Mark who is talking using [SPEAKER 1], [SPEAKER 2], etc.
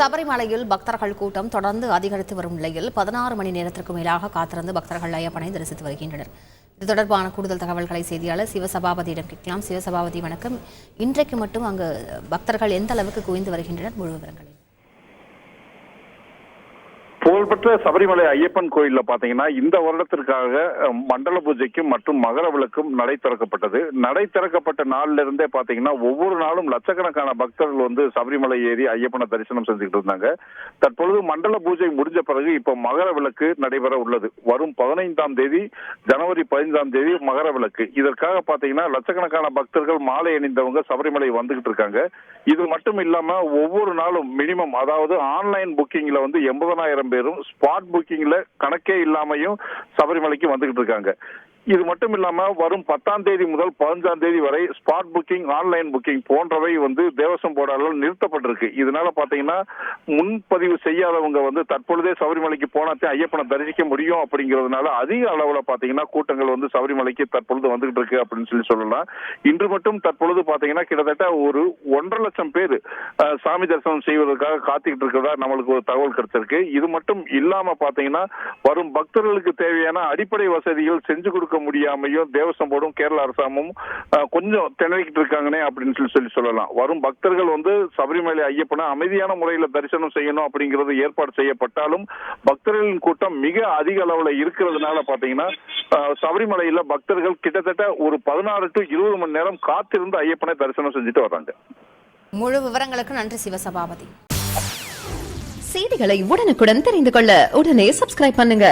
[SPEAKER 1] சபரிமலையில் பக்தர்கள் கூட்டம் தொடர்ந்து அதிகரித்து வரும் நிலையில் 16 மணி நேரத்திற்கு மேலாக காத்திருந்து பக்தர்கள் ஐயப்பனை தரிசித்து வருகின்றனர். இது தொடர்பான கூடுதல் தகவல்களை செய்தியாளர் சிவசபாபதியிடம் கேட்கலாம். சிவசபாபதி வணக்கம். இன்றைக்கு மட்டும் அங்கு பக்தர்கள் எந்த அளவுக்கு குவிந்து வருகின்றனர்? முழு விவரங்களை.
[SPEAKER 2] புகழ்பெற்ற சபரிமலை ஐயப்பன் கோயில்ல பாத்தீங்கன்னா இந்த வருடத்திற்காக மண்டல பூஜைக்கும் மற்றும் மகர விளக்கும் நடை திறக்கப்பட்டது. நடை திறக்கப்பட்ட நாள்ல இருந்தே பாத்தீங்கன்னா ஒவ்வொரு நாளும் லட்சக்கணக்கான பக்தர்கள் வந்து சபரிமலை ஏறி ஐயப்பனை தரிசனம் செஞ்சுக்கிட்டு இருந்தாங்க. தற்பொழுது மண்டல பூஜை முடிஞ்ச பிறகு இப்ப மகர விளக்கு நடைபெற உள்ளது. வரும் 15ஆம் தேதி ஜனவரி 15ஆம் தேதி மகர விளக்கு. இதற்காக பாத்தீங்கன்னா லட்சக்கணக்கான பக்தர்கள் மாலை அணிந்தவங்க சபரிமலை வந்துகிட்டு இருக்காங்க. இது மட்டும் இல்லாம ஒவ்வொரு நாளும் மினிமம், அதாவது ஆன்லைன் புக்கிங்ல வந்து 80,000 பேரும், ஸ்பாட் புக்கிங்ல கணக்கே இல்லாமையும் சபரிமலைக்கு வந்துகிட்டு இருக்காங்க. இது மட்டும் இல்லாம வரும் 10ஆம் தேதி முதல் 15ஆம் தேதி வரை ஸ்பாட் புக்கிங், ஆன்லைன் புக்கிங் போன்றவை வந்து தேவசம் போர்டால் நிறுத்தப்பட்டிருக்கு. இதனால பாத்தீங்கன்னா முன்பதிவு செய்யாதவங்க வந்து தற்பொழுதே சபரிமலைக்கு போனாத்தே ஐயப்பனை தரிசிக்க முடியும் அப்படிங்கிறதுனால அதிக அளவுல பாத்தீங்கன்னா கூட்டங்கள் வந்து சபரிமலைக்கு தற்பொழுது வந்துகிட்டு இருக்கு அப்படின்னு சொல்லலாம். இன்று மட்டும் தற்பொழுது பாத்தீங்கன்னா கிட்டத்தட்ட ஒரு 1.5 லட்சம் பேர் சாமி தரிசனம் செய்வதற்காக காத்துக்கிட்டு இருக்கிறதா நம்மளுக்கு ஒரு தகவல் கிடைச்சிருக்கு. இது மட்டும் இல்லாம பாத்தீங்கன்னா வரும் பக்தர்களுக்கு தேவையான அடிப்படை வசதிகள் செஞ்சு கொடுக்க முடியாமையும் தேவசம் போர்டும் கேரள அரசாங்கமும் கொஞ்சம் திணறிக்கிட்டு இருக்காங்கன்னே அப்படின்னு சொல்லலாம். வரும் பக்தர்கள் வந்து சபரிமலை ஐயப்பனை அமைதியான முறையில தரிசனம் செய்யணும் அப்படிங்கிறது ஏற்பாடு செய்யப்பட்டாலும் பக்தர்களின் கூட்டம் மிக அதிக அளவுல இருக்கிறதுனால பாத்தீங்கன்னா சபரிமலையில பக்தர்கள் கிட்டத்தட்ட ஒரு 16 to 20 மணி நேரம் காத்திருந்து ஐயப்பனை தரிசனம் செஞ்சுட்டு வர்றாங்க.
[SPEAKER 1] முழு விவரங்களுக்கு நன்றி சிவசபாபதி.
[SPEAKER 3] செய்திகளை உடனுக்குடன் தெரிந்து கொள்ள உடனே சப்ஸ்கிரைப் பண்ணுங்க.